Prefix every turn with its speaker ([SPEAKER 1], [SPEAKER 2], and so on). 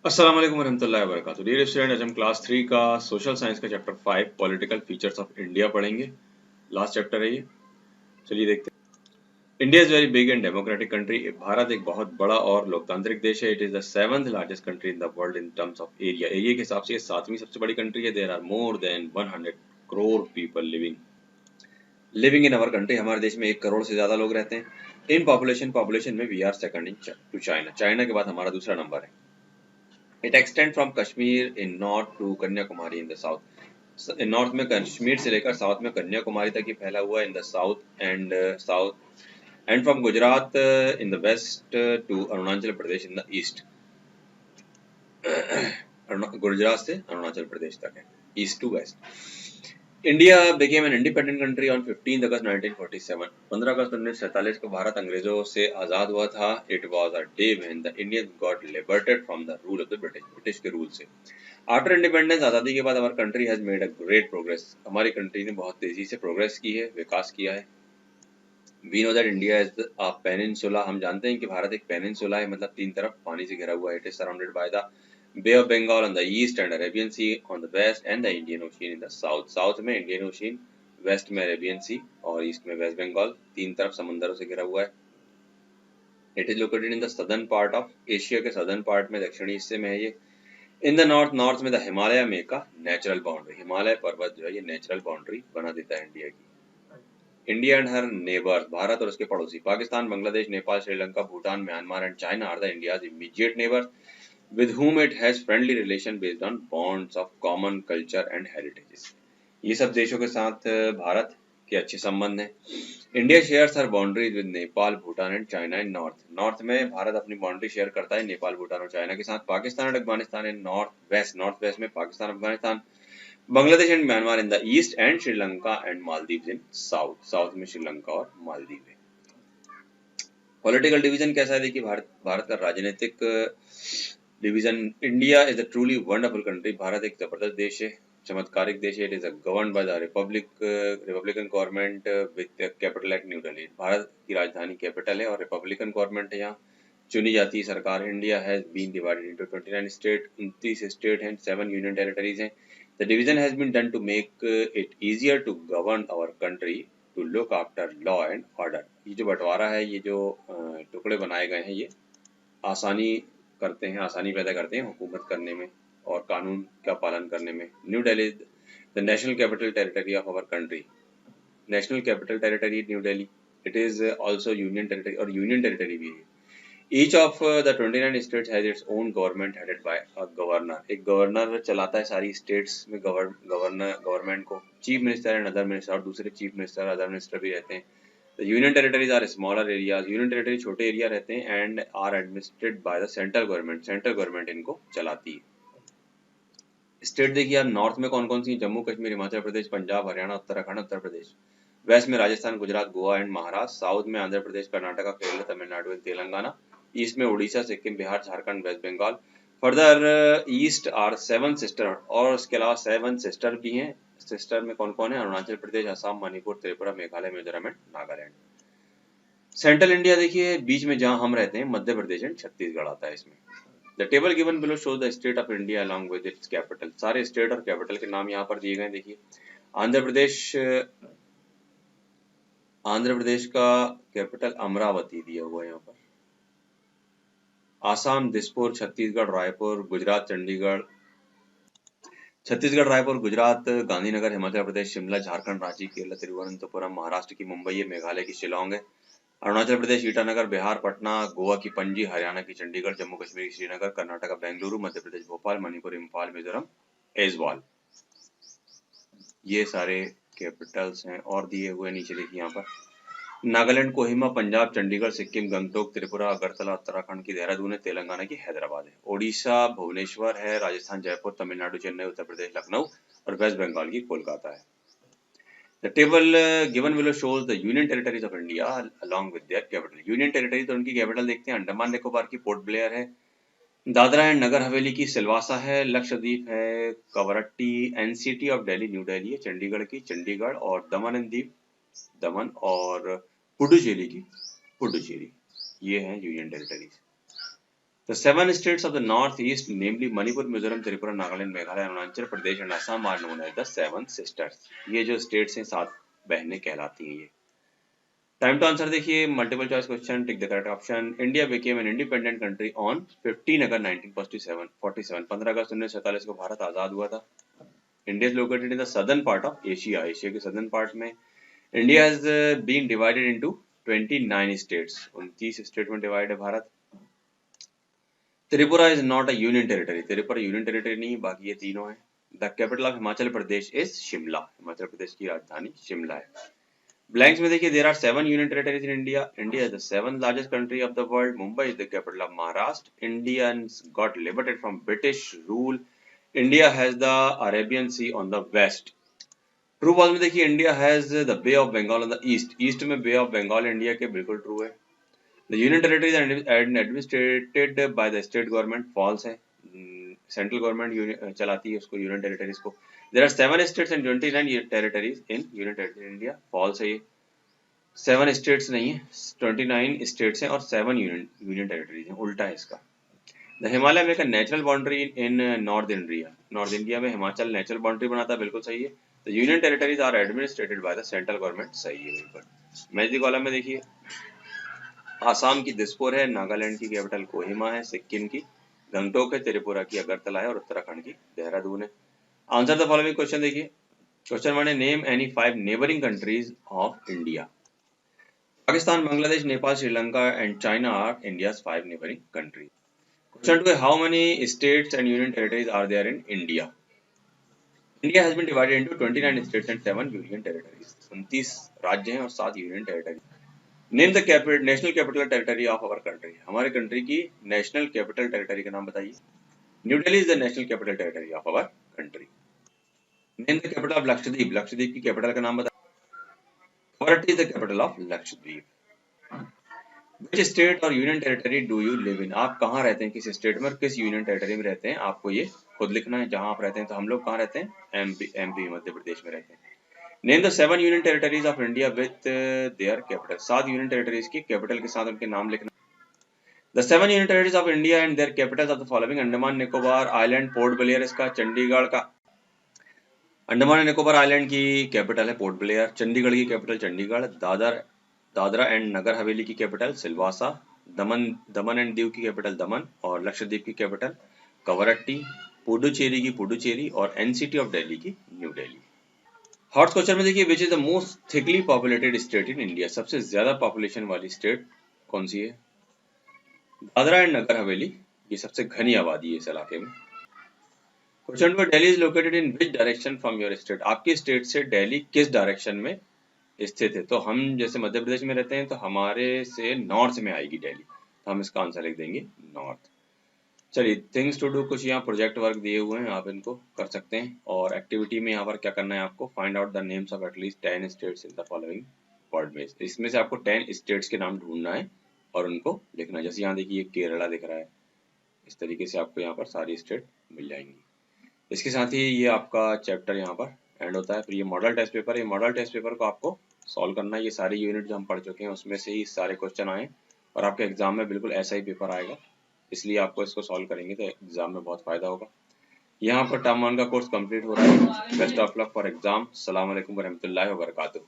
[SPEAKER 1] अस्सलाम वालेकुम रहमतुल्लाहि व बरकातुहू। डियर स्टूडेंट, आज हम क्लास 3 का सोशल साइंस का chapter 5 political features of India पढ़ेंगे। लास्ट चैप्टर है ये। चलिए देखते हैं। India is very big and democratic country. Bharat एक बहुत बड़ा और लोकतांत्रिक देश है। It is the 7th largest country in the world in terms of area. Area के हिसाब से ये 7वीं सबसे बड़ी कंट्री है। There are more than 100 crore people living in our country. हमारे देश में 1 करोड़ से ज्यादा लोग रहते हैं। इन पॉपुलेशन में we are second in to China. China के बाद हमारा दूसरा नंबर है। It extends from Kashmir in north to Kanyakumari in the south. North में कश्मीर से लेकर साउथ में कन्याकुमारी तक ही फैला हुआ है in the south and from Gujarat in the west to Arunachal Pradesh in the east. Gujarat से अरुणाचल प्रदेश तक है, east to west. India became an independent country on 15 अगस्त 1947। 15 अगस्त 1947 को भारत अंग्रेजों से आजाद हुआ था। It was a day when the Indians got liberated from the rule of the British के rule से। आफ्टर इंडिपेंडेंस, आजादी के बाद, our country has made a great progress. हमारी कंट्री ने बहुत तेजी से प्रोग्रेस की है, विकास किया है। We know that India is a peninsula. हम जानते हैं कि भारत एक पेनिनसुला है, मतलब 3 तरफ पानी से घिरा हुआ है। It is surrounded by the Bay of Bengal on the east and Arabian Sea on the west and the Indian Ocean in the south. South में इंडियन ओशियन, वेस्ट में अरेबियन सी और ईस्ट में वेस्ट बंगाल। 3 तरफ समंदरों से घिरा हुआ है। It is located in the southern part of Asia के सदर्न पार्ट में, दक्षिणी हिस्से में है ये। इन द नॉर्थ में द हिमालय में का नेचुरल बाउंड्री। हिमालय पर्वत जो है ये नेचुरल बाउंड्री बना देता है इंडिया की। India and her neighbours, Bharat और उसके पड़ोसी Pakistan, Bangladesh, Nepal, Sri Lanka, Bhutan, Myanmar and China are the India's immediate neighbours with whom it has friendly relation based on bonds of common culture and heritages। ये सब देशों के साथ भारत के अच्छे संबंध हैं। India shares her boundaries with Nepal, Bhutan and China in north. North में भारत अपनी बाउंड्री शेयर करता है नेपाल, भूटान और चाइना के साथ। Pakistan and Afghanistan in north west में Pakistan, Afghanistan, Bangladesh and Myanmar in the east and Sri Lanka and Maldives in south में श्रीलंका और मालदीव है। पॉलिटिकल डिवीजन कैसा है देखिए। भारत का राजनीतिक division. India is a truly wonderful country. Bharat एक जबरदस्त देश है, चमत्कारिक देश है। It is govern by the Republican government with capital eight new Delhi. Bharat की राजधानी कैपिटल है और रिपब्लिकन गवर्नमेंट है यहाँ, चुनी जाती सरकार। India has been divided into 29 state. 29 state हैं, 7 यूनियन टेरिटरीज हैं। The division has been done to make it easier to govern our country, to look after law and order. ये जो बंटवारा है, ये जो टुकड़े बनाए गए हैं, ये आसानी करते हैं, आसानी पैदा करते हैं हुकूमत करने में और कानून का पालन करने में। New Delhi the national capital territory of our country. National capital territory New Delhi. It is also union territory और यूनियन टेरिटरी भी है। Each of the 29 states has its own government headed by a governor. एक governor चलाता है सारी states में government को। Chief minister and other minister, और दूसरे चीफ मिनिस्टर, अदर मिनिस्टर भी रहते हैं। Union territories are smaller areas. Union territory छोटे एरिया रहते हैं and are administered by the central government. Central government इनको चलाती है। स्टेट देखिए आप, नॉर्थ में कौन कौन सी? जम्मू कश्मीर, हिमाचल प्रदेश, पंजाब, हरियाणा, उत्तराखंड, उत्तर प्रदेश। वेस्ट में राजस्थान, गुजरात, गोवा एंड महाराष्ट्र। साउथ में आंध्र प्रदेश, कर्नाटका, केरल, तमिलनाडु एंड तेलंगाना। ईस्ट में Orissa, Sikkim, Bihar, Jharkhand, West Bengal. Further east are 7 sister, और उसके अलावा 7 सिस्टर भी हैं। सिस्टर में कौन कौन है? Arunachal Pradesh, Assam, Manipur, Tripura, Meghalaya, Mizoram and Nagaland. Central India देखिए, बीच में जहां हम रहते हैं, मध्य प्रदेश एंड छत्तीसगढ़ आता है इसमें। The table given below shows the state of India along with its capital. सारे स्टेट और कैपिटल के नाम यहाँ पर दिए गए देखिए। आंध्र प्रदेश, आंध्र प्रदेश का कैपिटल अमरावती दिया हुआ है यहाँ पर। आसाम दिसपुर, छत्तीसगढ़ रायपुर, गुजरात चंडीगढ़, छत्तीसगढ़ रायपुर, गुजरात गांधीनगर, हिमाचल प्रदेश शिमला, झारखंड रांची, केरल तिरुवनंतपुरम, महाराष्ट्र की मुंबई है, मेघालय की शिलोंग है, अरुणाचल प्रदेश ईटानगर, बिहार पटना, गोवा की पणजी, हरियाणा की चंडीगढ़, जम्मू कश्मीर की श्रीनगर, कर्नाटका बेंगलुरु, मध्य प्रदेश भोपाल, मणिपुर इम्फाल, मिजोरम ऐजवाल। ये सारे कैपिटल्स हैं और दिए हुए नीचे देखिए यहाँ पर। नागालैंड कोहिमा, पंजाब चंडीगढ़, सिक्किम गंगटोक, त्रिपुरा अगरतला, उत्तराखंड की देहरादून है, तेलंगाना की हैदराबाद है, ओडिशा भुवनेश्वर है, राजस्थान जयपुर, तमिलनाडु चेन्नई, उत्तर प्रदेश लखनऊ और वेस्ट बंगाल की कोलकाता है। The table given below shows the union territories of India along with their capital। Union territory तो उनकी कैपिटल देखते हैं। अंडमान निकोबार की पोर्ट ब्लेयर है, दादरा एंड नगर हवेली की सिलवासा है, लक्षद्वीप है Kavaratti, NCT of Delhi new Delhi है, चंडीगढ़ की चंडीगढ़, और दमन एंड दीव दमन, और पुडुचेरी की पुडुचेरी। ये हैं union territories. The seven states of the northeast, namely Manipur, Mizoram, Tripura, Nagaland, Meghalaya, Arunachal Pradesh and Assam are known as the seven sisters. ये जो states हैं सात बहनें कहलाती हैं ये. Time to answer देखिए, multiple choice question, take the correct option. India became an independent country on 15 August 1947. 15 अगस्त 1947 को भारत आजाद हुआ था. India is located in the southern part of Asia. Asia के southern part में India has been divided into 29 states. 29 state में divide है Bharat. Tripura is not a union territory. Tripura union territory नहीं, बाकी ये तीनों है. The capital of Himachal Pradesh is Shimla. Himachal Pradesh की राजधानी शिमला है. ब्लैंक्स में देखिए, there are 7 union territories in India. India is the 7th largest country of the world. Mumbai is the capital of Maharashtra. Indians got liberated from British rule. India has the Arabian Sea on the west. True false में देखिए, India has the Bay of Bengal on the east. East में Bay of Bengal India के, बिल्कुल true है. The union territories are administrated by the state government. False है. Central government चलाती है उसको, union territories को. There are 7 states and 29 territories in union territory India. False है ये. 7 states नहीं है, 29 states हैं और 7 union territories हैं. उल्टा है इसका. The Himalaya make a natural boundary in North India. North India में हिमाचल natural boundary बनाता है, बिल्कुल सही है. The union territories are administrated by the central government. सही है बिल्कुल. मैजिक कॉलम में देखिए, आसाम की दिसपुर है, नागालैंड की कैपिटल कोहिमा है, सिक्किम की गंगटोक है, त्रिपुरा की अगरतला है और उत्तराखंड की देहरादून है. आंसर द फॉलोइंग क्वेश्चन देखिए. क्वेश्चन 1 है, name any 5 neighbouring countries of India. Pakistan, Bangladesh, Nepal, Sri Lanka and China are India's 5 neighbouring countries. Question 2 है, how many states and union territories are there in India. India has been divided into 29 states and 7 union territories. 29 राज्य हैं और 7 union territory. Name the national capital territory of our country. हमारे country की national capital territory का नाम बताइए. New Delhi is the national capital territory of our country. Name the capital of Lakshadweep. Lakshadweep की capital का नाम बताइए. Kavaratti is the capital of Lakshadweep. Which state और union territory do you live in. आप कहाँ रहते हैं, किस स्टेट में और किस यूनियन टेरिटरी में रहते हैं, आपको ये खुद लिखना है जहां आप रहते हैं. तो हम लोग कहाँ रहते हैं, एमपी मध्य प्रदेश में रहते हैं. Name the 7 union territories of India with their capital. 7 union territories की कैपिटल के साथ उनके नाम लिखना. The 7 union territories of India and there Capitals of the following. Andaman Nicobar island, port Blair इसका, चंडीगढ़ का. अंडमान एंड निकोबार आइलैंड की कैपिटल है पोर्ट ब्लेयर. चंडीगढ़ की कैपिटल चंडीगढ़. दादरा एंड नगर हवेली की capital Silvassa. Daman and Diu की कैपिटल दमन और लक्षद्वीप की कैपिटल कवरट्टी. पुडुचेरी की पुडुचेरी और एनसीटी ऑफ दिल्ली की न्यू दिल्ली. हॉट क्वेश्चन में देखिए, which is the most thickly populated state in India. सबसे ज्यादा पॉपुलेशन वाली स्टेट कौन सी है. दादरा एंड नगर हवेली, ये सबसे घनी आबादी है इस इलाके में. Question number, Delhi is located in which direction from your state. आपकी स्टेट से दिल्ली किस डायरेक्शन में स्थित है. तो हम जैसे मध्य प्रदेश में रहते हैं तो हमारे से नॉर्थ में आएगी दिल्ली, तो हम इसका आंसर लिख देंगे नॉर्थ. चलिए, थिंग्स टू डू, कुछ यहाँ प्रोजेक्ट वर्क दिए हुए हैं, आप इनको कर सकते हैं. और एक्टिविटी में यहाँ पर क्या करना है आपको, find out the names of at least 10 states in the following word में. इसमें से आपको 10 स्टेट्स के नाम ढूंढना है और उनको लिखना है. जैसे यहाँ देखिए केरला दिख रहा है, इस तरीके से आपको यहाँ पर सारी स्टेट मिल जाएंगी. इसके साथ ही ये आपका चैप्टर यहाँ पर एंड होता है. फिर ये मॉडल टेस्ट पेपर, ये मॉडल टेस्ट पेपर को आपको सॉल्व करना है. ये सारी यूनिट जो हम पढ़ चुके हैं उसमें से ही सारे क्वेश्चन आए और आपके एग्जाम में बिल्कुल ऐसा ही पेपर आएगा, इसलिए आपको इसको सॉल्व करेंगे तो एग्जाम में बहुत फायदा होगा. यहाँ पर टर्म 1 का कोर्स कंप्लीट हो रहा है. Best of luck for exam. अस्सलाम वालेकुम व रहमतुल्लाहि व बरकातुहू.